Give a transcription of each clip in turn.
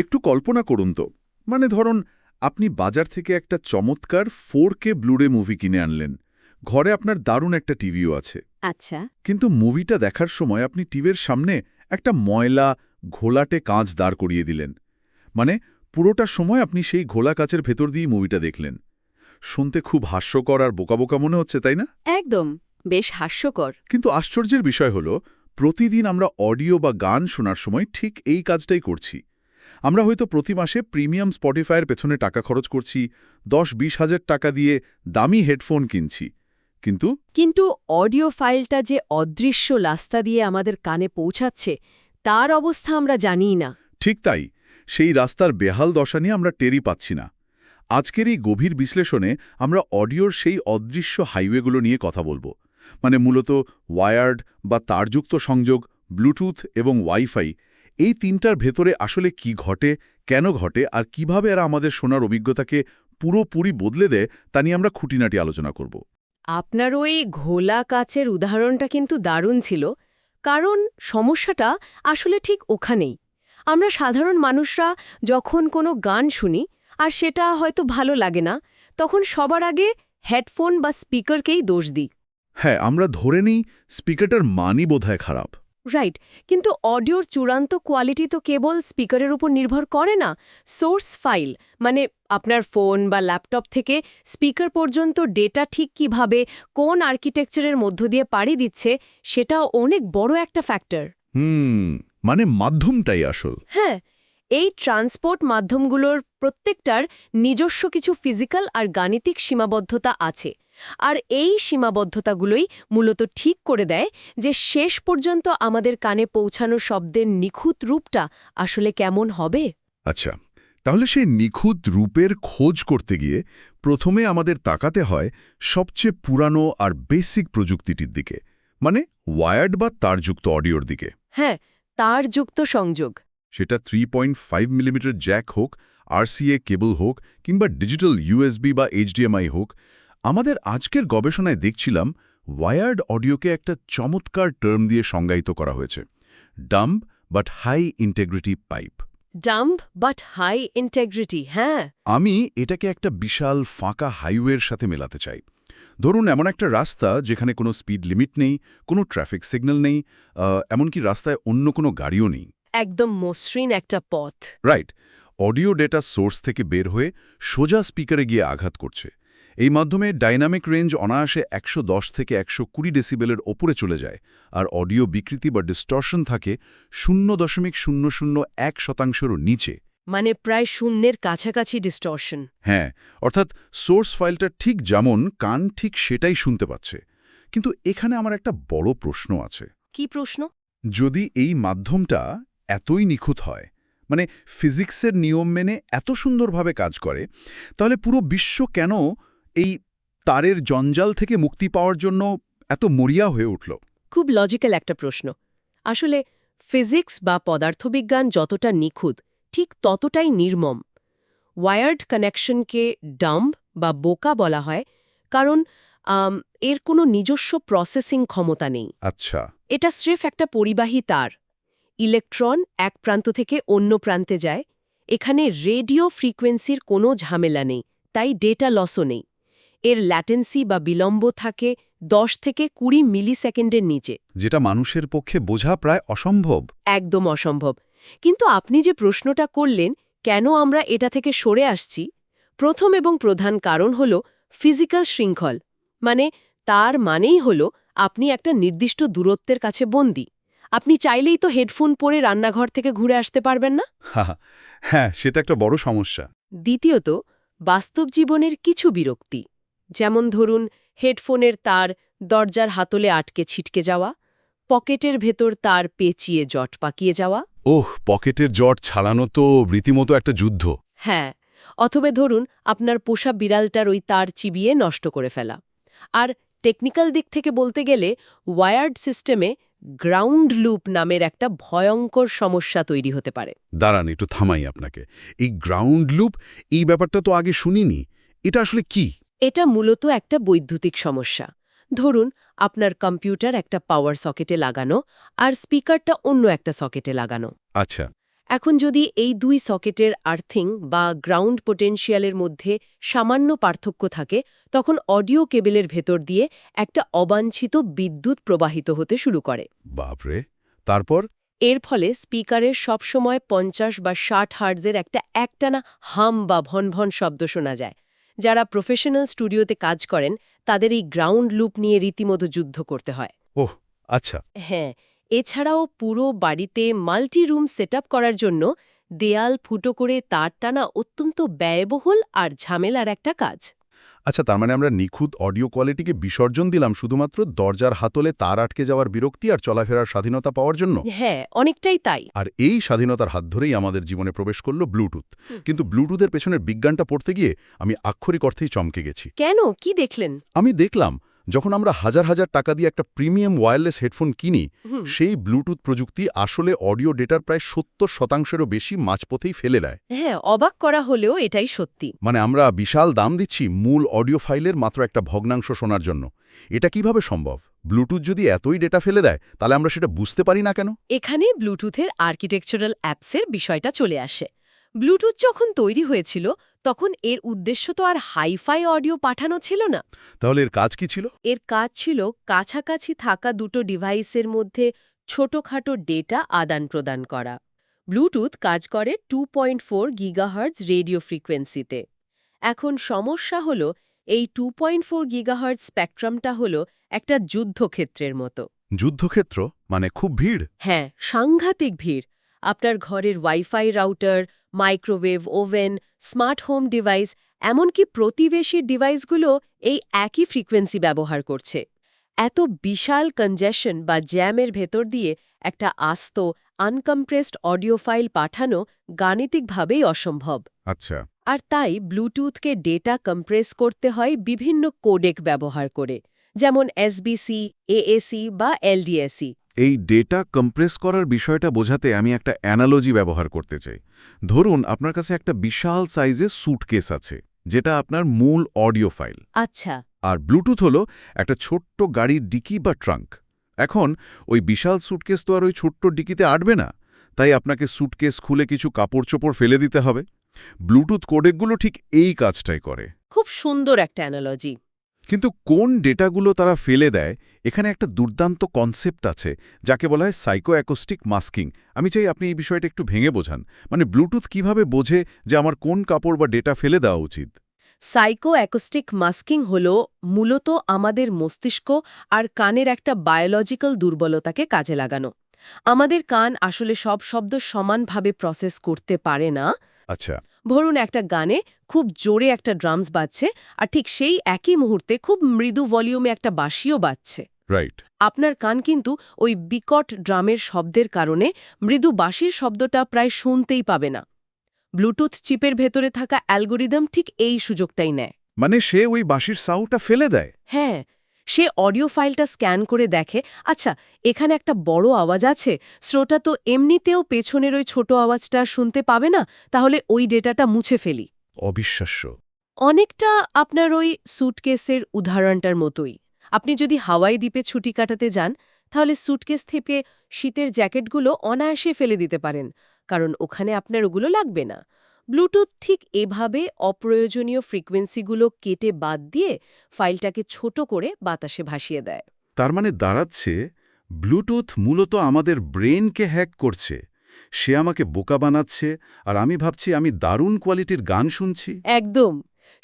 একটু কল্পনা করুন তো, মানে ধরুন আপনি বাজার থেকে একটা চমৎকার 4K ব্লুরে মুভি কিনে আনলেন। ঘরে আপনার দারুণ একটা টিভিও আছে। আচ্ছা। কিন্তু মুভিটা দেখার সময় আপনি টিভির সামনে একটা ময়লা, ঘোলাটে কাঁচ দাঁড় করিয়ে দিলেন। মানে পুরোটা সময় আপনি সেই ঘোলা কাচের ভেতর দিয়েই মুভিটা দেখলেন। শুনতে খুব হাস্যকর আর বোকা বোকা মনে হচ্ছে, তাই না? একদম, বেশ হাস্যকর। কিন্তু আশ্চর্যের বিষয় হলো, প্রতিদিন আমরা অডিও বা গান শোনার সময় ঠিক এই কাজটাই করছি। আমরা হয়তো প্রতি মাসে প্রিমিয়াম স্পটিফাইয়ের পেছনে টাকা খরচ করছি, 10-20 হাজার টাকা দিয়ে দামি হেডফোন কিনছি। কিন্তু অডিও ফাইলটা যে অদৃশ্য রাস্তা দিয়ে আমাদের কানে পৌঁছাচ্ছে, তার অবস্থা আমরা জানিই না। ঠিক তাই, সেই রাস্তার বেহাল দশা নিয়ে আমরা টেরই পাচ্ছি না। আজকের এই গভীর বিশ্লেষণে আমরা অডিওর সেই অদৃশ্য হাইওয়েগুলো নিয়ে কথা বলবো। মানে মূলত ওয়ায়ার্ড বা তারযুক্ত সংযোগ, ব্লুটুথ এবং ওয়াইফাই, এই তিনটার ভেতরে আসলে কি ঘটে, কেন ঘটে আর কিভাবে এরা আমাদের শোনার অভিজ্ঞতাকে পুরোপুরি বদলে দেয়, তা নিয়ে আমরা খুঁটিনাটি আলোচনা করব। আপনার ওই ঘোলা কাচের উদাহরণটা কিন্তু দারুণ ছিল, কারণ সমস্যাটা আসলে ঠিক ওখানেই। আমরা সাধারণ মানুষরা যখন কোনো গান শুনি আর সেটা হয়তো ভালো লাগে না, তখন সবার আগে হেডফোন বা স্পিকারকেই দোষ দিই। হ্যাঁ, আমরা ধরে নিই স্পিকারটার মানই বোধহয় খারাপ। রাইট, কিন্তু অডিওর চূড়ান্ত কোয়ালিটি তো কেবল স্পিকারের উপর নির্ভর করে না। সোর্স ফাইল, মানে আপনার ফোন বা ল্যাপটপ থেকে স্পিকার পর্যন্ত ডেটা ঠিক কিভাবে, কোন আর্কিটেকচারের মধ্য দিয়ে পাড়ি দিচ্ছে, সেটাও অনেক বড় একটা ফ্যাক্টর। মানে মাধ্যমটাই আসল। হ্যাঁ, এই ট্রান্সপোর্ট মাধ্যমগুলোর প্রত্যেকটার নিজস্ব কিছু ফিজিক্যাল আর গাণিতিক সীমাবদ্ধতা আছে। আর এই সীমাবদ্ধতাগুলোই মূলত ঠিক করে দেয় যে শেষ পর্যন্ত আমাদের কানে পৌঁছানো শব্দের নিখুঁত রূপটা আসলে কেমন হবে। আচ্ছা, তাহলে সেই নিখুঁত রূপের খোঁজ করতে গিয়ে প্রথমে আমাদের তাকাতে হয় সবচেয়ে পুরানো আর বেসিক প্রযুক্তিটির দিকে, মানে ওয়ায়ার্ড বা তারযুক্ত অডিওর দিকে। হ্যাঁ, তারযুক্ত সংযোগ। সেটা 3.5 মিলিমিটার জ্যাক হোক, RCA কেবল হোক কিংবা ডিজিটাল USB বা HDMI হোক, আমাদের আজকের গবেষণায় দেখছিলাম ওয়ায়ার্ড অডিওকে একটা চমৎকার টার্ম দিয়ে সংজ্ঞায়িত করা হয়েছে, dumb but high integrity pipe. Dumb but high integrity, হ্যাঁ। আমি এটাকে একটা বিশাল ফাঁকা হাইওয়ের সাথে মেলাতে চাই। ধরুন এমন একটা রাস্তা যেখানে কোনো স্পিড লিমিট নেই, কোনো ট্রাফিক সিগন্যাল নেই, এমনকি রাস্তায় অন্য কোনো গাড়িও নেই। একদম মসৃণ একটা পথ। রাইট। অডিও ডেটা সোর্স থেকে বের হয়ে সোজা স্পিকারে গিয়ে আঘাত করছে। এই মাধ্যমে ডাইনামিক রেঞ্জ অনায়াসে 110 থেকে 120 ডেসিবেলের ওপরে চলে যায়, আর অডিও বিকৃতি বা ডিস্টর্শন থাকে 0.001%-ও নিচে। মানে প্রায় শূন্যের কাছাকাছি ডিস্টর্শন। হ্যাঁ, অর্থাৎ সোর্স ফাইলটা ঠিক যেমন, কান ঠিক সেটাই শুনতে পাচ্ছে। কিন্তু এখানে আমার একটা বড় প্রশ্ন আছে। কি প্রশ্ন? যদি এই মাধ্যমটা এতই নিখুঁত হয়, মানে ফিজিক্সের নিয়ম মেনে এত সুন্দরভাবে কাজ করে, তাহলে পুরো বিশ্ব কেন এই তারের জঞ্জাল থেকে মুক্তি পাওয়ার জন্য এত মরিয়া হয়ে উঠল? খুব লজিক্যাল একটা প্রশ্ন। আসলে ফিজিক্স বা পদার্থবিজ্ঞান যতটা নিখুঁত, ঠিক ততটাই নির্মম। ওয়ায়ার্ড কানেকশনকে ডাম্ব বা বোকা বলা হয়, কারণ এর কোনো নিজস্ব প্রসেসিং ক্ষমতা নেই। আচ্ছা। এটা স্রেফ একটা পরিবাহী তার। ইলেকট্রন এক প্রান্ত থেকে অন্য প্রান্তে যায়। এখানে রেডিও ফ্রিকোয়েন্সির কোনো ঝামেলা নেই, তাই ডেটা লসও নেই। এর ল্যাটেন্সি বা বিলম্ব থাকে 10 থেকে 20 মিলিসেকেন্ডের নিচে। যেটা মানুষের পক্ষে বোঝা প্রায় অসম্ভব। একদম অসম্ভব। কিন্তু আপনি যে প্রশ্নটা করলেন, কেন আমরা এটা থেকে সরে আসছি, প্রথম এবং প্রধান কারণ হল ফিজিক্যাল শৃঙ্খল। মানে তার মানেই হল আপনি একটা নির্দিষ্ট দূরত্বের কাছে বন্দী। আপনি চাইলেই তো হেডফোন পরে রান্নাঘর থেকে ঘুরে আসতে পারবেন না। হ্যাঁ, সেটা একটা বড় সমস্যা। দ্বিতীয়ত, বাস্তব জীবনের কিছু বিরক্তি, যেমন ধরুন হেডফোনের তার দরজার হাতলে আটকে ছিটকে যাওয়া, পকেটের ভেতর তার পেঁচিয়ে জট পাকিয়ে যাওয়া। পকেটের জট ছাড়ানো তো রীতিমতো একটা যুদ্ধ। হ্যাঁ, অথবা ধরুন আপনার পোষা বিড়ালটার ওই তার চিবিয়ে নষ্ট করে ফেলা। আর টেকনিক্যাল দিক থেকে বলতে গেলে ওয়ায়ার্ড সিস্টেমে গ্রাউন্ড লুপ নামের একটা ভয়ঙ্কর সমস্যা তৈরি হতে পারে। দাঁড়ান, একটু থামাই আপনাকে। এই গ্রাউন্ড লুপ, এই ব্যাপারটা তো আগে শুনিনি। এটা আসলে কি? এটা মূলত একটা বৈদ্যুতিক সমস্যা। ধরুন আপনার কম্পিউটার একটা পাওয়ার সকেটে লাগানো আর স্পিকারটা অন্য একটা সকেটে লাগানো। আচ্ছা। এখন যদি এই দুই সকেটের আর্থিং বা গ্রাউন্ড পোটেনশিয়ালের মধ্যে সামান্য পার্থক্য থাকে তখন অডিও কেবলের ভেতর দিয়ে একটা অবাঞ্ছিত বিদ্যুৎ প্রবাহিত হতে শুরু করে। বাপরে, তারপর? এর ফলে স্পিকারের সবসময় 50 বা 60 হার্টজের একটা একটানা হাম বা ভনভন শব্দ শোনা যায়। যারা প্রফেশনাল স্টুডিওতে কাজ করেন তাদের এই গ্রাউন্ড লুপ নিয়ে রীতিমতো যুদ্ধ করতে হয়। ওহ, আচ্ছা। হ্যাঁ, এছাড়াও পুরো বাড়িতে মাল্টি রুম সেটআপ করার জন্য দেয়াল ফুটো করে তার টানা অত্যন্ত ব্যয়বহুল আর ঝামেলার একটা কাজ। আচ্ছা, তার মানে আমরা নিখুঁত অডিও কোয়ালিটিকে বিসর্জন দিলাম শুধুমাত্র দরজার হাতলে তার আটকে যাওয়ার বিরক্তি আর চলাফেরার স্বাধীনতা পাওয়ার জন্য। হ্যাঁ, অনেকটাই তাই। আর এই স্বাধীনতার হাত ধরেই আমাদের জীবনে প্রবেশ করলো ব্লুটুথ। কিন্তু ব্লুটুথের পেছনের বিজ্ঞানটা পড়তে গিয়ে আমি আক্ষরিক অর্থেই চমকে গেছি। কেন, কি দেখলেন? আমি দেখলাম যখন আমরা হাজার হাজার টাকা দিয়ে একটা প্রিমিয়াম ওয়্যারলেস হেডফোন কিনি, সেই ব্লুটুথ প্রযুক্তি আসলে অডিও ডেটার প্রায় 70%-এরও বেশি মাঝপথেই ফেলে দেয়। হ্যাঁ, অবাক করা হলেও এটাই সত্যি। মানে আমরা বিশাল দাম দিচ্ছি মূল অডিও ফাইলের মাত্র একটা ভগ্নাংশ শোনার জন্য। এটা কিভাবে সম্ভব? ব্লুটুথ যদি এতই ডেটা ফেলে দেয় তাহলে আমরা সেটা বুঝতে পারি না কেন? এখানে ব্লুটুথের আর্কিটেকচারাল অ্যাপসের বিষয়টা চলে আসে। ব্লুটুথ যখন তৈরি হয়েছিল তখন এর উদ্দেশ্য তো আর হাইফাই অডিও পাঠানো ছিল না। তাহলে এর কাজ কি ছিল? এর কাজ ছিল কাছাকাছি থাকা দুটো ডিভাইসের মধ্যে ছোটখাটো ডেটা আদান-প্রদান করা। ব্লুটুথ কাজ করে 2.4 গিগাহার্টজ রেডিও ফ্রিকোয়েন্সিতে। এখন সমস্যা হলো এই 2.4 গিগাহার্টজ স্পেকট্রামটা হলো একটা যুদ্ধক্ষেত্রের মতো। যুদ্ধক্ষেত্র মানে খুব ভিড়? হ্যাঁ, সাংঘাতিক ভিড়। আপনার ঘরের wifi router, microwave oven, smart home device, এমনকি প্রতিবেশী ডিভাইসগুলো এই একই ফ্রিকোয়েন্সি ব্যবহার করছে। এত বিশাল কনজেশন বা জ্যামের ভেতর দিয়ে একটা আস্ত আনকম্প্রেসড অডিও ফাইল পাঠানো গাণিতিকভাবেই অসম্ভব। আচ্ছা। আর তাই ব্লুটুথকে ডেটা কম্প্রেস করতে হয় বিভিন্ন কোডেক ব্যবহার করে, যেমন এসবিসি, এএসি বা এলডিএসি। এই ডেটা কম্প্রেস করার বিষয়টা বোঝাতে আমি একটা অ্যানালজি ব্যবহার করতে চাই। ধরুন আপনার কাছে একটা বিশাল সাইজের স্যুটকেস আছে, যেটা আপনার মূল অডিও ফাইল। আচ্ছা। আর ব্লুটুথ হলো একটা ছোট্ট গাড়ির ডিকি বা ট্রাঙ্ক। এখন ওই বিশাল স্যুটকেস তো আর ওই ছোট্ট ডিকিতে আটবে না, তাই আপনাকে স্যুটকেস খুলে কিছু কাপড়-চোপড় ফেলে দিতে হবে। ব্লুটুথ কোডেকগুলো ঠিক এই কাজটাই করে। খুব সুন্দর একটা অ্যানালজি। কিন্তু কোন ডেটাগুলো তারা ফেলে দেয়, এখানে একটা দুর্দান্ত কনসেপ্ট আছে যাকে বলা হয় সাইকো অ্যাকোস্টিক মাস্কিং। আমি চাই আপনি এই বিষয়টা একটু ভেঙে বোঝান। মানে ব্লুটুথ কিভাবে বোঝে যে আমার কোন কাপড় বা ডেটা ফেলে দেওয়া উচিত? সাইকো অ্যাকোস্টিক মাস্কিং হল মূলত আমাদের মস্তিষ্ক আর কানের একটা বায়োলজিক্যাল দুর্বলতাকে কাজে লাগানো। আমাদের কান আসলে সব শব্দ সমানভাবে প্রসেস করতে পারে না। আচ্ছা। ধরুন একটা গানে খুব জোরে একটা ড্রামস বাজছে আর ঠিক সেই একই মুহূর্তে খুব মৃদু ভলিউমে একটা বাঁশিও বাজছে। রাইট। আপনার কান কিন্তু ওই বিকট ড্রামের শব্দের কারণে মৃদু বাঁশির শব্দটা প্রায় শুনতেই পাবে না। ব্লুটুথ চিপের ভেতরে থাকা অ্যালগোরিদম ঠিক এই সুযোগটাই নেয়। মানে সে ওই বাঁশির সাউন্ডটা ফেলে দেয়? হ্যাঁ, সে অডিও ফাইলটা স্ক্যান করে দেখে, আচ্ছা এখানে একটা বড় আওয়াজ আছে, শ্রোতা তো এমনিতেও পেছনের ওই ছোট আওয়াজটা শুনতে পাবে না, তাহলে ওই ডেটাটা মুছে ফেলি। অবিশ্বাস্য। অনেকটা আপনার ওই স্যুটকেসের উদাহরণটার মতোই। আপনি যদি হাওয়াই দ্বীপে ছুটি কাটাতে যান তাহলে স্যুটকেস থেকে শীতের জ্যাকেটগুলো অনায়াসে ফেলে দিতে পারেন, কারণ ওখানে আপনার ওগুলো লাগবে না। ব্লুটুথ ঠিক এভাবে অপ্রয়োজনীয় ফ্রিকোয়েন্সিগুলো কেটে বাদ দিয়ে ফাইলটাকে ছোট করে বাতাসে ভাসিয়ে দেয়। তার মানে দাঁড়াচ্ছে ব্লুটুথ মূলত আমাদের ব্রেনকে হ্যাক করছে। সে আমাকে বোকা বানাচ্ছে আর আমি ভাবছি আমি দারুণ কোয়ালিটির গান শুনছি। একদম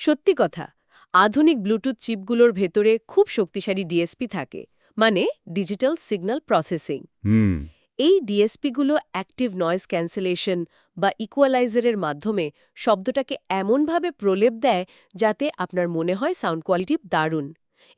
সত্যি কথা। আধুনিক ব্লুটুথ চিপগুলোর ভেতরে খুব শক্তিশালী ডিএসপি থাকে, মানে ডিজিটাল সিগন্যাল প্রসেসিং। হুম। এই ডিএসপিগুলো অ্যাক্টিভ নয়েজ ক্যান্সেলেশন বা ইকুয়ালাইজারের মাধ্যমে শব্দটাকে এমনভাবে প্রলেপ দেয় যাতে আপনার মনে হয় সাউন্ড কোয়ালিটি দারুণ।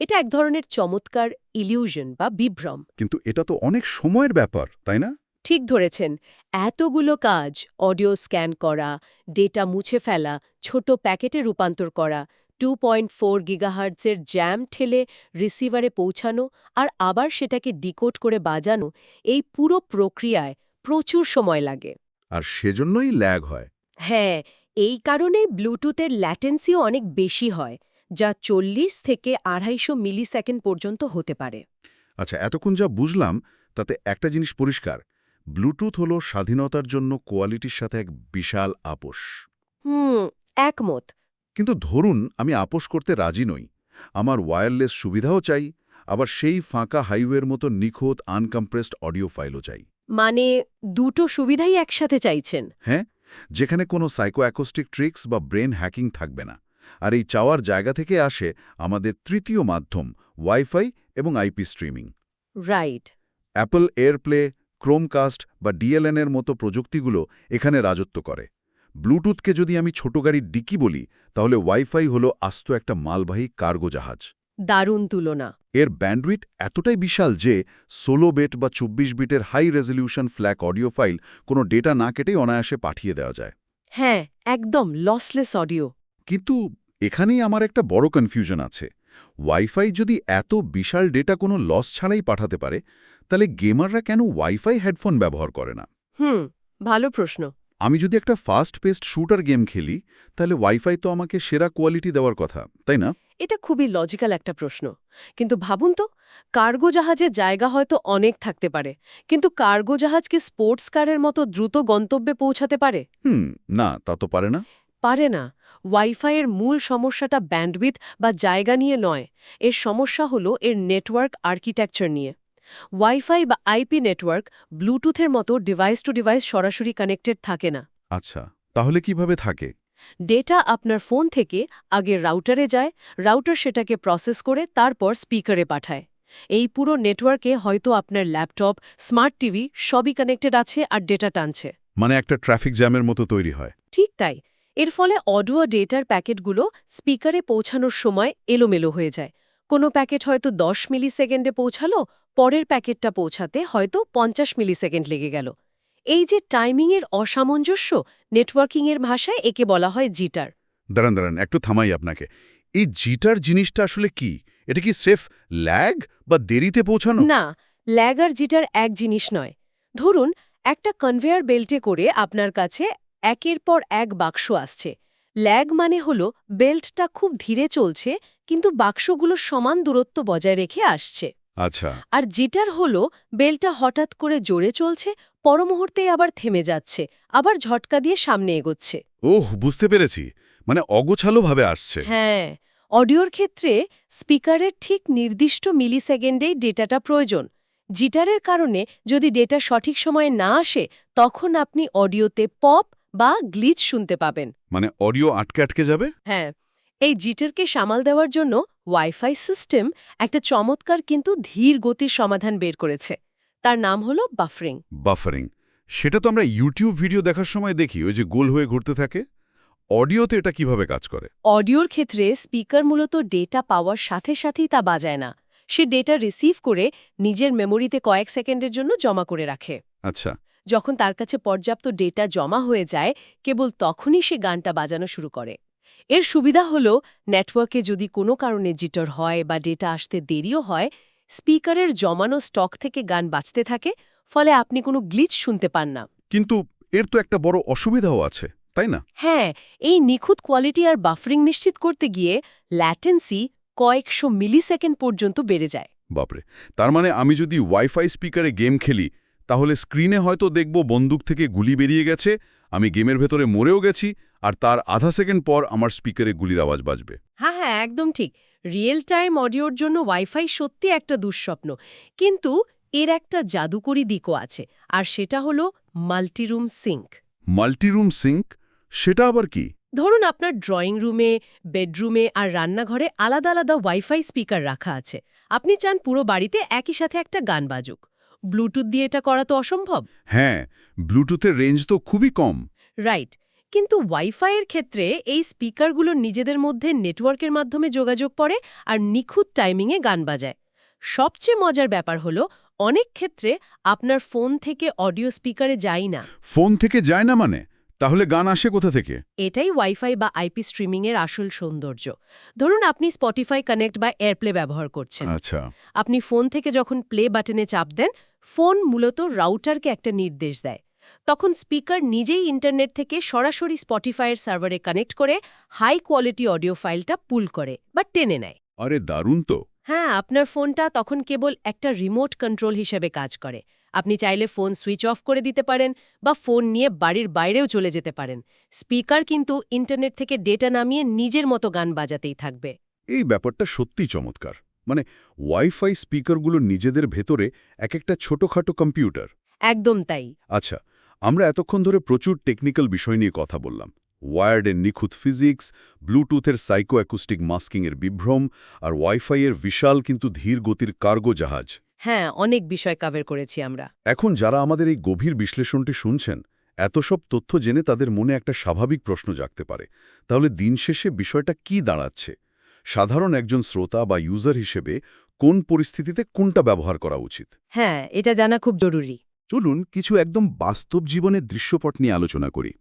এটা এক ধরনের চমৎকার ইলিউশন বা বিভ্রম। কিন্তু এটা তো অনেক সময়ের ব্যাপার, তাই না? ঠিক ধরেছেন। এতগুলো কাজ, অডিও স্ক্যান করা, ডেটা মুছে ফেলা, ছোট প্যাকেটে রূপান্তর করা, 2.4 গিগাহার্টজের জ্যাম ঠেলে রিসিভারে পৌঁছানো আর আবার সেটাকে ডিকোড করে বাজানো, এই পুরো প্রক্রিয়ায় প্রচুর সময় লাগে। আর সেজন্যই ল্যাগ হয়। হ্যাঁ, এই কারণে ব্লুটুথের ল্যাটেন্সিও অনেক বেশি হয়, যা 40 থেকে 250 মিলিসেকেন্ড পর্যন্ত হতে পারে। আচ্ছা, এতক্ষণ যা বুঝলাম তাতে একটা জিনিস পরিষ্কার, ব্লুটুথ হল স্বাধীনতার জন্য কোয়ালিটির সাথে এক বিশাল আপোষ। একমত। কিন্তু ধরুন আমি আপোষ করতে রাজি নই, আমার ওয়্যারলেস সুবিধাও চাই, আবার সেই ফাঁকা হাইওয়ের মতো নিখুঁত আনকম্প্রেসড অডিও ফাইলও চাই। মানে দুটো সুবিধাই একসাথে চাইছেন? হ্যাঁ, যেখানে কোনো সাইকোঅ্যাকোস্টিক ট্রিক্স বা ব্রেন হ্যাকিং থাকবে না। আর এই চাওয়ার জায়গা থেকে আসে আমাদের তৃতীয় মাধ্যম, ওয়াইফাই এবং IP streaming. Right. Apple airplay, Chromecast বা ডিএলএনের মতো প্রযুক্তিগুলো এখানে রাজত্ব করে। ব্লুটুথকে যদি আমি ছোট গাড়ির ডিকি বলি, তাহলে ওয়াইফাই হলো আস্ত একটা মালবাহী কার্গো জাহাজ। দারুণ তুলনা। এর ব্যান্ডউইথ এতটাই বিশাল যে 16 বিট বা 24 বিটের high resolution FLAC audio file কোনো ডেটা না কেটেই অনায়াসে পাঠিয়ে দেওয়া যায়। হ্যাঁ, একদম লসলেস অডিও। কিন্তু এখানেই আমার একটা বড় কনফিউশন আছে। ওয়াইফাই যদি এত বিশাল ডেটা কোনো লস ছাড়াই পাঠাতে পারে, তাহলে গেমাররা কেন ওয়াইফাই হেডফোন ব্যবহার করে না? ভালো প্রশ্ন। আমি যদি একটা ফাস্ট পেস্ট শুটার গেম খেলি, তাহলে ওয়াইফাই তো আমাকে সেরা কোয়ালিটি দেওয়ার কথা, তাই না? এটা খুবই লজিক্যাল একটা প্রশ্ন। কিন্তু ভাবুন তো, কার্গো জাহাজে জায়গা হয়তো অনেক থাকতে পারে, কিন্তু কার্গো জাহাজ কি স্পোর্টস কারের মতো দ্রুত গন্তব্যে পৌঁছাতে পারে? না, তা তো পারে না। পারে না। ওয়াইফাইয়ের মূল সমস্যাটা ব্যান্ডউইথ বা জায়গা নিয়ে নয়, এর সমস্যা হলো এর নেটওয়ার্ক আর্কিটেকচার নিয়ে। ওয়াইফাই বা আইপি নেটওয়ার্ক ব্লুটুথের মতো ডিভাইস টু ডিভাইস সরাসরি কানেক্টেড থাকে না। আচ্ছা, তাহলে কিভাবে থাকে? ডেটা আপনার ফোন থেকে আগে রাউটারে যায়, রাউটার সেটাকে প্রসেস করে তারপর স্পিকারে পাঠায়। এই পুরো নেটওয়ার্কে হয়তো আপনার ল্যাপটপ, স্মার্ট টিভি সবই কানেক্টেড আছে আর ডেটা টানছে। মানে একটা ট্রাফিক জ্যামের মতো তৈরি হয়। ঠিক তাই। এর ফলে অডিও ডেটার প্যাকেটগুলো স্পিকারে পৌঁছানোর সময় এলোমেলো হয়ে যায়। কোনো প্যাকেট হয়তো 10 মিলিসেকেন্ডে পৌঁছালো, পরের প্যাকেটটা পৌঁছাতে হয়তো 50 মিলিসেকেন্ড লেগে গেল। এই যে টাইমিংয়ের অসামঞ্জস্য, নেটওয়ার্কিংয়ের ভাষায় একে বলা হয় জিটার। দাঁড়ান, একটু থামাই আপনাকে। এই জিটার জিনিসটা আসলে কি? এটা কি স্রেফ ল্যাগ বা দেরিতে পৌঁছানো? না, ল্যাগ আর জিটার এক জিনিস নয়। ধরুন, একটা কনভেয়ার বেল্টে করে আপনার কাছে একের পর এক বাক্স আসছে। ল্যাগ মানে হলো বেল্টটা খুব ধীরে চলছে, কিন্তু বাক্সগুলো সমান দূরত্ব বজায় রেখে আসছে। আচ্ছা। আর জিটার হলো বেলটা হঠাৎ করে জোরে চলছে, পরমুহূর্তেই আবার থেমে যাচ্ছে, আবার ঝটকা দিয়ে সামনে এগোচ্ছে। বুঝতে পেরেছি। মানে অগোছালোভাবে আসছে। হ্যাঁ, অডিওর ক্ষেত্রে স্পিকারের ঠিক নির্দিষ্ট মিলিসেকেন্ডেই ডেটাটা প্রয়োজন। জিটারের কারণে যদি ডেটা সঠিক সময়ে না আসে, তখন আপনি অডিওতে পপ বা গ্লিচ শুনতে পাবেন। মানে অডিও আটকে আটকে যাবে? হ্যাঁ, এই জিটারকে সামাল দেওয়ার জন্য ওয়াইফাই সিস্টেম একটা চমৎকার কিন্তু ধীর গতির সমাধান বের করেছে। তার নাম হলো বাফারিং। বাফারিং। সেটা তো আমরা ইউটিউব ভিডিও দেখার সময় দেখি, ওই যে গোল হয়ে ঘুরতে থাকে। অডিওতে এটা কিভাবে কাজ করে? অডিওর ক্ষেত্রে স্পিকার মূলত ডেটা পাওয়ার সাথে সাথেই তা বাজায় না। সে ডেটা রিসিভ করে নিজের মেমোরিতে কয়েক সেকেন্ডের জন্য জমা করে রাখে। আচ্ছা। যখন তার কাছে পর্যাপ্ত ডেটা জমা হয়ে যায়, কেবল তখনই সে গানটা বাজানো শুরু করে। এর সুবিধা হলো নেটওয়ার্কে যদি কোনো কারণে জিটার হয় বা ডেটা আসতে দেরিও হয়, স্পিকারের জমানো স্টক থেকে গান বাজতে থাকে, ফলে আপনি কোনো গ্লিচ শুনতে পান না। কিন্তু এর তো একটা বড় অসুবিধাও আছে, তাই না? হ্যাঁ, এই নিখুঁত কোয়ালিটি আর বাফারিং নিশ্চিত করতে গিয়ে ল্যাটেন্সি কয়েকশো মিলিসেকেন্ড পর্যন্ত বেড়ে যায়। বাপরে। তার মানে আমি যদি ওয়াইফাই স্পিকারে গেম খেলি, তাহলে স্ক্রিনে হয়তো দেখব বন্দুক থেকে গুলি বেরিয়ে গেছে, আমি গেমের ভেতরে মরেও গেছি, আর তার আধা সেকেন্ড পর আমার স্পিকারে গুলির আওয়াজ বাজবে। হ্যাঁ, একদম ঠিক। রিয়েল টাইম অডিওর জন্য ওয়াইফাই সত্যি একটা দুঃস্বপ্ন, কিন্তু এর একটা জাদুকরি দিকও আছে, আর সেটা হলো মাল্টিরুম সিঙ্ক। মাল্টিরুম সিঙ্ক? সেটা আবার কি? ধরুন, আপনার ড্রয়িং রুমে, বেডরুমে আর রান্নাঘরে আলাদা আলাদা ওয়াইফাই স্পিকার রাখা আছে। আপনি চান পুরো বাড়িতে একই সাথে একটা গান বাজুক। ব্লুটুথ দিয়ে এটা করা তো অসম্ভব। হ্যাঁ, ব্লুটুথের রেঞ্জ তো খুবই কম। রাইট। কিন্তু ওয়াইফাইয়ের ক্ষেত্রে এই স্পিকারগুলো নিজেদের মধ্যে নেটওয়ার্কের মাধ্যমে যোগাযোগ করে আর নিখুঁত টাইমিংয়ে গান বাজায়। সবচেয়ে মজার ব্যাপার হলো, অনেক ক্ষেত্রে আপনার ফোন থেকে অডিও স্পিকারে যায় না। ফোন থেকে যায় না মানে? তাহলে গান আসে কোথা থেকে? এটাই ওয়াইফাই বা আইপি স্ট্রিমিংয়ের আসল সৌন্দর্য। ধরুন, আপনি স্পটিফাই কানেক্ট বা এয়ারপ্লে ব্যবহার করছেন। আচ্ছা। আপনি ফোন থেকে যখন প্লে বাটনে চাপ দেন, ফোন মূলত রাউটারকে একটা নির্দেশ দেয়। তখন স্পিকার নিজেই ইন্টারনেট থেকে সরাসরি স্পটিফাইয়ের সার্ভারে কানেক্ট করে হাই কোয়ালিটি অডিও ফাইলটা পুল করে বা টেনে নেয়। আরে দারুণ তো। হ্যাঁ, আপনার ফোনটা তখন কেবল একটা রিমোট কন্ট্রোল হিসেবে কাজ করে, আপনি চাইলে ফোন সুইচ অফ করে দিতে পারেন বা ফোন নিয়ে বাড়ির বাইরেও চলে যেতে পারেন। স্পিকার কিন্তু ইন্টারনেট থেকে ডেটা নামিয়ে নিজের মতো গান বাজাতেই থাকবে। এই ব্যাপারটা সত্যি চমৎকার। মানে ওয়াইফাই স্পিকারগুলো নিজেদের ভেতরে এক একটা ছোটখাটো কম্পিউটার। একদম তাই। আচ্ছা, আমরা এতক্ষণ ধরে প্রচুর টেকনিক্যাল বিষয় নিয়ে কথা বললাম। ওয়ার্ডের নিখুঁত ফিজিক্স, ব্লুটুথের সাইকো অ্যাকুস্টিক মাস্কিংয়ের বিভ্রম, আর ওয়াইফাইয়ের বিশাল কিন্তু ধীর গতির কার্গো জাহাজ। হ্যাঁ, অনেক বিষয় কভার করেছি আমরা। এখন যারা আমাদের এই গভীর বিশ্লেষণটি শুনছেন, এত সব তথ্য জেনে তাদের মনে একটা স্বাভাবিক প্রশ্ন জাগতে পারে। তাহলে দিন শেষে বিষয়টা কি দাঁড়াচ্ছে? সাধারণ একজন শ্রোতা বা ইউজার হিসেবে কোন পরিস্থিতিতে কোনটা ব্যবহার করা উচিত? হ্যাঁ, এটা জানা খুব জরুরি। চলুন কিছু একদম বাস্তব জীবনের দৃশ্যপট নিয়ে আলোচনা করি।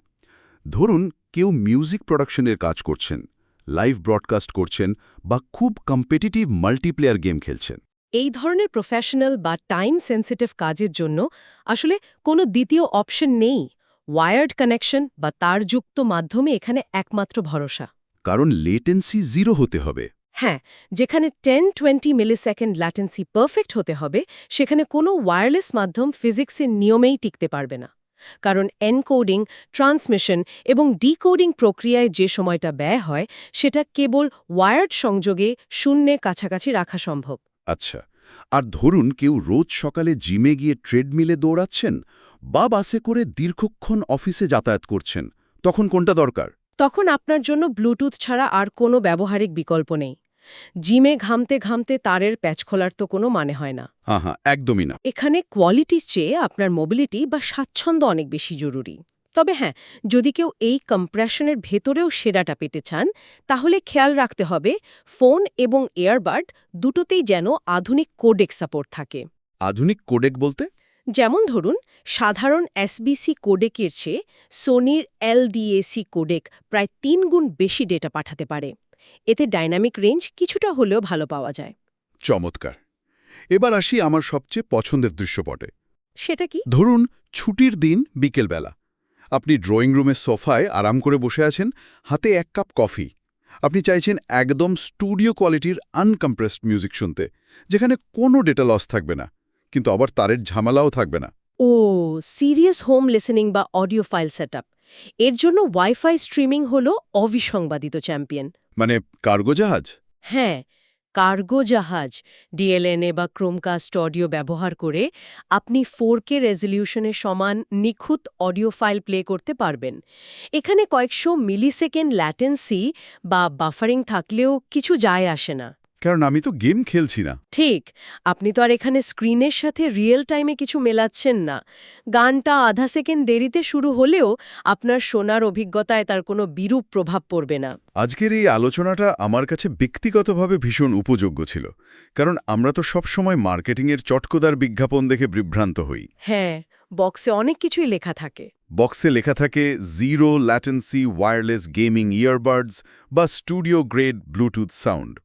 ধরুন কেউ মিউজিক প্রোডাকশনের কাজ করছেন, লাইভ ব্রডকাস্ট করছেন বা খুব কম্পিটিটিভ মাল্টিপ্লেয়ার গেম খেলছেন। এই ধরনের প্রফেশনাল বা টাইম সেন্সিটিভ কাজের জন্য আসলে কোনো দ্বিতীয় অপশন নেই। ওয়ায়ার্ড কানেকশন বা তারযুক্ত মাধ্যমে এখানে একমাত্র ভরসা। কারণ লেটেন্সি জিরো হতে হবে। হ্যাঁ, যেখানে 10-20 মিলিসেকেন্ড ল্যাটেন্সি পারফেক্ট হতে হবে, সেখানে কোনো ওয়্যারলেস মাধ্যম ফিজিক্সের নিয়মেই টিকতে পারবে না। কারণ এনকোডিং, ট্রান্সমিশন এবং ডিকোডিং প্রক্রিয়ায় যে সময়টা ব্যয় হয়, সেটা কেবল ওয়্যার্ড সংযোগে শূন্যে কাছাকাছি রাখা সম্ভব। আচ্ছা, আর ধরুন কেউ রোজ সকালে জিমে গিয়ে ট্রেডমিলে দৌড়াচ্ছেন বা বাসে করে দীর্ঘক্ষণ অফিসে যাতায়াত করছেন, তখন কোনটা দরকার? তখন আপনার জন্য ব্লুটুথ ছাড়া আর কোনো ব্যবহারিক বিকল্প নেই। জিমে ঘামতে ঘামতে তারের প্যাচ খোলার তো কোনো মানে হয় না। হ্যাঁ, একদমই না। এখানে কোয়ালিটির চেয়ে আপনার মোবিলিটি বা স্বাচ্ছন্দ্য অনেক বেশি জরুরি। তবে হ্যাঁ, যদি কেউ এই কম্প্রেশনের ভেতরেও সেরাটা পেতে চান, তাহলে খেয়াল রাখতে হবে ফোন এবং এয়ারবাড দুটোতেই যেন আধুনিক কোডেক সাপোর্ট থাকে। আধুনিক কোডেক বলতে? যেমন ধরুন, সাধারণ এসবিসি কোডেকের চেয়ে সোনির এলডিএসি কোডেক প্রায় 3 গুণ বেশি ডেটা পাঠাতে পারে। এতে ডাইনামিক রেঞ্জ কিছুটা হলেও ভালো পাওয়া যায়। চমৎকার। এবার আসি আমার সবচেয়ে পছন্দের দৃশ্যপটে। সেটা কি? ধরুন ছুটির দিন বিকেলবেলা আপনি ড্রয়িং রুমের সোফায় আরাম করে বসে আছেন, হাতে এক কাপ কফি। আপনি চাইছেন একদম স্টুডিও কোয়ালিটির আনকম্প্রেসড মিউজিক শুনতে, যেখানে কোনো ডেটা লস থাকবে না, কিন্তু আবার তারের ঝামেলাও থাকবে না। ও, সিরিয়াস হোম লিসেনিং বা অডিও ফাইল সেটআপ। এর জন্য ওয়াইফাই স্ট্রিমিং হলো অবিসংবাদিত চ্যাম্পিয়ন। মানে কার্গো জাহাজ? হ্যাঁ, কার্গো জাহাজ, ডিএলএনএ বা ক্রোমকাস্ট অডিও ব্যবহার করে আপনি 4K রেজলিউশনের সমান নিখুঁত অডিও ফাইল প্লে করতে পারবেন। এখানে কয়েকশো মিলিসেকেন্ড ল্যাটেন্সি বা বাফারিং থাকলেও কিছু যায় আসে না। কারণ আমি তো গেম খেলছি না। ঠিক, আপনি তো আর এখানে স্ক্রিনের সাথে রিয়েল টাইমে কিছু মেলাচ্ছেন না। গানটা আধা সেকেন্ড দেরিতে শুরু হলেও আপনার শোনার অভিজ্ঞতায় তার কোনো বিরূপ প্রভাব পড়বে না। আজকের এই আলোচনাটা আমার কাছে ব্যক্তিগতভাবে ভীষণ উপযোগ্য ছিল, কারণ আমরা তো সবসময় মার্কেটিংয়ের চটকদার বিজ্ঞাপন দেখে বিভ্রান্ত হই। হ্যাঁ, বক্সে অনেক কিছুই লেখা থাকে। বক্সে লেখা থাকে zero latency wireless gaming earbuds বা স্টুডিও গ্রেড ব্লুটুথ সাউন্ড।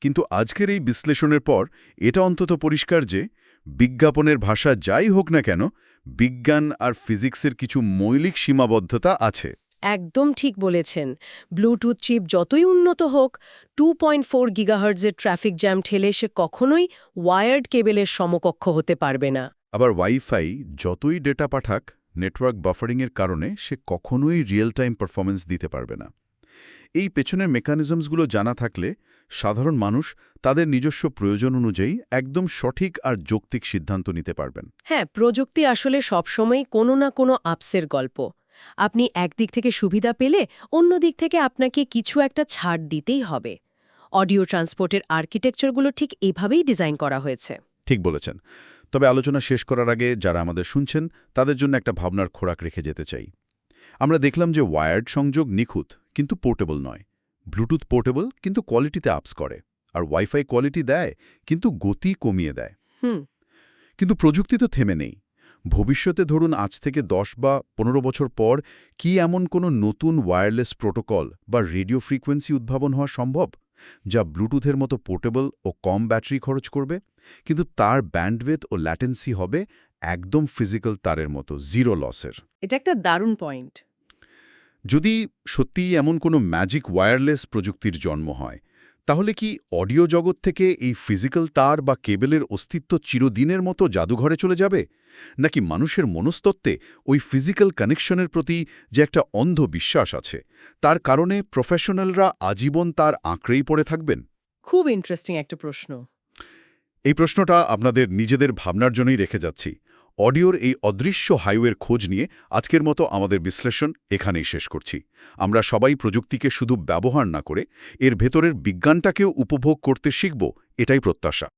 কিন্তু আজকের এই বিশ্লেষণের পর এটা অন্তত পরিষ্কার যে বিজ্ঞাপনের ভাষা যাই হোক না কেন, বিজ্ঞান আর ফিজিক্সের কিছু মৌলিক সীমাবদ্ধতা আছে। একদম ঠিক বলেছেন। ব্লুটুথ চিপ যতই উন্নত হোক, 2.4 গিগাহার্টজের ট্রাফিক জ্যাম ঠেলে সে কখনোই ওয়ায়ার্ড কেবেলের সমকক্ষ হতে পারবে না। আবার ওয়াইফাই যতই ডেটা পাঠাক, নেটওয়ার্ক বাফারিংয়ের কারণে সে কখনোই রিয়েল টাইম পারফরমেন্স দিতে পারবে না। এই পেছনের মেকানিজমসগুলো জানা থাকলে সাধারণ মানুষ তাদের নিজস্ব প্রয়োজন অনুযায়ী একদম সঠিক আর যৌক্তিক সিদ্ধান্ত নিতে পারবেন। হ্যাঁ, প্রযুক্তি আসলে সবসময়ই কোনো না কোনো আপসের গল্প। আপনি একদিক থেকে সুবিধা পেলে অন্য দিক থেকে আপনাকে কিছু একটা ছাড় দিতেই হবে। অডিও ট্রান্সপোর্টের আর্কিটেকচারগুলো ঠিক এভাবেই ডিজাইন করা হয়েছে। ঠিক বলেছেন। তবে আলোচনা শেষ করার আগে যারা আমাদের শুনছেন তাদের জন্য একটা ভাবনার খোরাক রেখে যেতে চাই। আমরা দেখলাম যে ওয়্যার্ড সংযোগ নিখুঁত কিন্তু পোর্টেবল নয়, ব্লুটুথ পোর্টেবল কিন্তু কোয়ালিটিতে আপস করে, আর ওয়াইফাই কোয়ালিটি দেয় কিন্তু গতি কমিয়ে দেয়। কিন্তু প্রযুক্তি তো থেমে নেই। ভবিষ্যতে ধরুন আজ থেকে 10 বা 15 বছর পর কি এমন কোনো নতুন ওয়্যারলেস প্রোটোকল বা রেডিও ফ্রিকোয়েন্সি উদ্ভাবন হওয়া সম্ভব, যা ব্লুটুথের মতো পোর্টেবল ও কম ব্যাটারি খরচ করবে, কিন্তু তার ব্যান্ডউইথ ও ল্যাটেন্সি হবে একদম ফিজিক্যাল তারের মতো, জিরো লসের? এটা একটা দারুণ পয়েন্ট। যদি সত্যিই এমন কোনো ম্যাজিক ওয়্যারলেস প্রযুক্তির জন্ম হয়, তাহলে কি অডিও জগৎ থেকে এই ফিজিক্যাল তার বা কেবলের অস্তিত্ব চিরদিনের মতো জাদুঘরে চলে যাবে, নাকি মানুষের মনস্তত্ত্বে ওই ফিজিক্যাল কানেকশনের প্রতি যে একটা অন্ধ বিশ্বাস আছে, তার কারণে প্রফেশনালরা আজীবন তার আঁকড়েই পড়ে থাকবেন? খুব ইন্টারেস্টিং একটা প্রশ্ন। এই প্রশ্নটা আপনাদের নিজেদের ভাবনার জন্যই রেখে যাচ্ছি। অডিওর এই অদৃশ্য হাইওয়ের খোঁজ নিয়ে আজকের মতো আমাদের বিশ্লেষণ এখানেই শেষ করছি। আমরা সবাই প্রযুক্তিকে শুধু ব্যবহার না করে এর ভেতরের বিজ্ঞানটাকেও উপভোগ করতে শিখব, এটাই প্রত্যাশা।